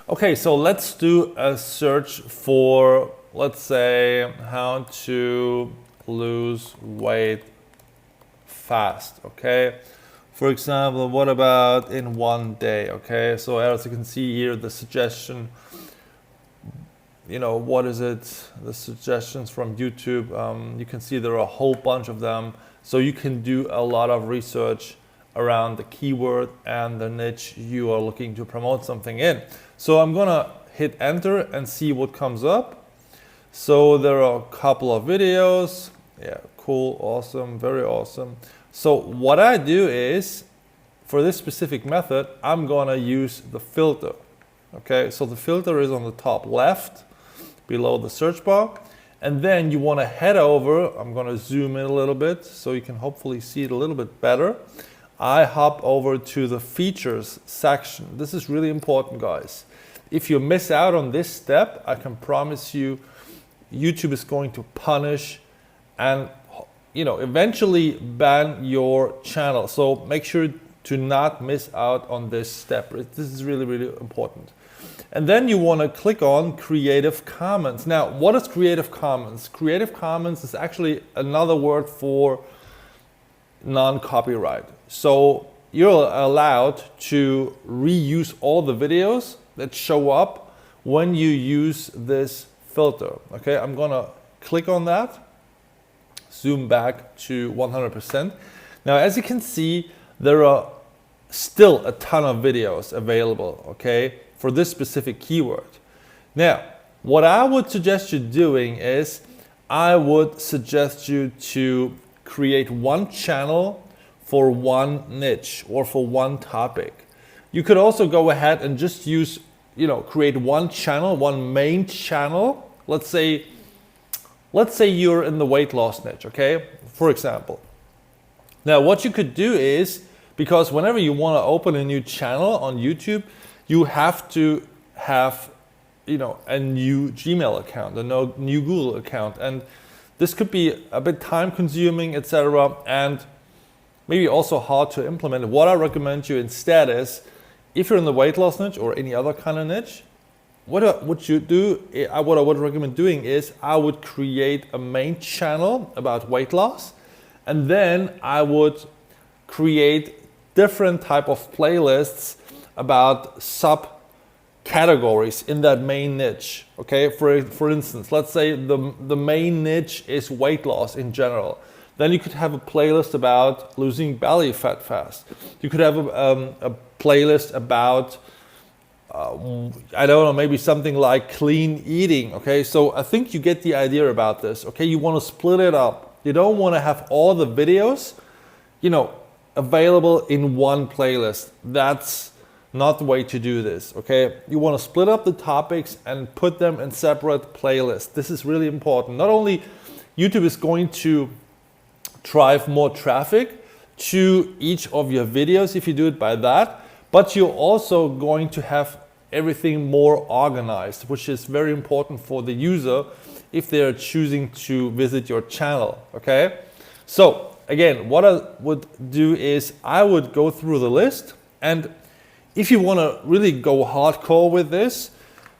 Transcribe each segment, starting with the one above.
Okay, so let's do a search for, let's say, how to lose weight fast, okay? For example, what about in one day, okay? So as you can see here, the suggestion, what is it? The suggestions from YouTube, you can see there are a whole bunch of them. So you can do a lot of research around the keyword and the niche you are looking to promote something in. So I'm gonna hit enter and see what comes up. So there are a couple of videos. Yeah, cool, awesome, very awesome. So what I do is, for this specific method, I'm gonna use the filter. Okay, so the filter is on the top left, below the search bar. And then you wanna head over, I'm gonna zoom in a little bit so you can hopefully see it a little bit better. I hop over to the features section. This is really important, guys. If you miss out on this step, I can promise you YouTube is going to punish and eventually ban your channel. So make sure to not miss out on this step. This is really, really important. And then you want to click on Creative Commons. Now, what is Creative Commons? Creative Commons is actually another word for non-copyright. So you're allowed to reuse all the videos that show up when you use this filter. Okay, I'm gonna click on that, zoom back to 100%. Now, as you can see, there are still a ton of videos available, okay, for this specific keyword. Now, what I would suggest you doing is, I would suggest you to create one channel for one niche or for one topic. You could also go ahead and just use, create one channel, one main channel. Let's say you're in the weight loss niche, okay? For example. Now, what you could do is, because whenever you want to open a new channel on YouTube, you have to have, a new Gmail account, a new Google account, and this could be a bit time consuming, etc., and maybe also hard to implement. What I recommend you instead is, if you're in the weight loss niche or any other kind of niche, what I would recommend doing is, I would create a main channel about weight loss, and then I would create different type of playlists about subcategories in that main niche. Okay, for instance, let's say the main niche is weight loss in general. Then you could have a playlist about losing belly fat fast. You could have a playlist about, I don't know, maybe something like clean eating. Okay, so I think you get the idea about this. Okay, you want to split it up. You don't want to have all the videos, available in one playlist. That's not the way to do this. Okay, you want to split up the topics and put them in separate playlists. This is really important. Not only YouTube is going to drive more traffic to each of your videos if you do it by that, but you're also going to have everything more organized, which is very important for the user if they're choosing to visit your channel. Okay, so again, what I would do is, I would go through the list, and if you want to really go hardcore with this,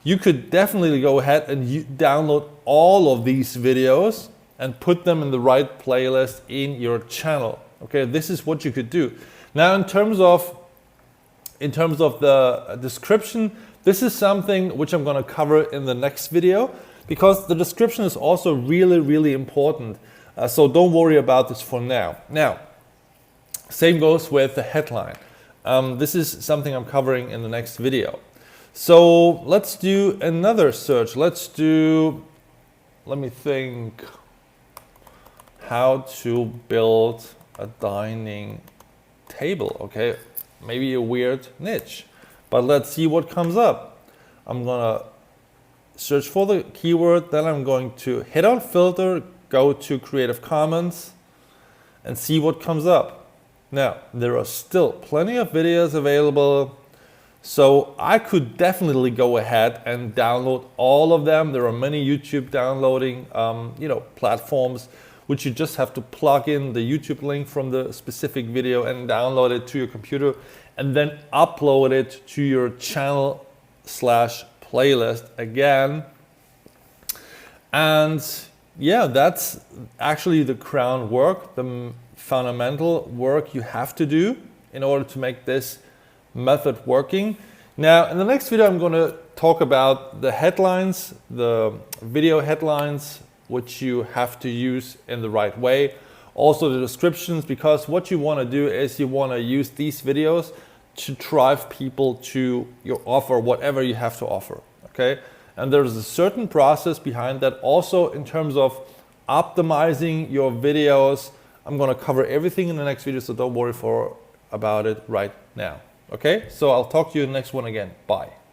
you could definitely go ahead and download all of these videos and put them in the right playlist in your channel. Okay, this is what you could do. Now, in terms of the description, this is something which I'm going to cover in the next video, because the description is also really, really important. So don't worry about this for now. Now, same goes with the headline. This is something I'm covering in the next video. So let's do another search. Let me think, how to build a dining table. Okay, maybe a weird niche, but let's see what comes up. I'm gonna search for the keyword, then I'm going to hit on filter, go to Creative Commons, and see what comes up. Now, there are still plenty of videos available, so I could definitely go ahead and download all of them. There are many YouTube downloading platforms, which you just have to plug in the YouTube link from the specific video and download it to your computer, and then upload it to your channel playlist again. And yeah, that's actually the groundwork, the fundamental work you have to do in order to make this method working. Now, in the next video, I'm going to talk about the headlines, the video headlines, which you have to use in the right way. Also the descriptions, because what you want to do is you want to use these videos to drive people to your offer, whatever you have to offer, okay? And there's a certain process behind that also in terms of optimizing your videos. I'm going to cover everything in the next video, so don't worry about it right now. Okay, so I'll talk to you in the next one again. Bye.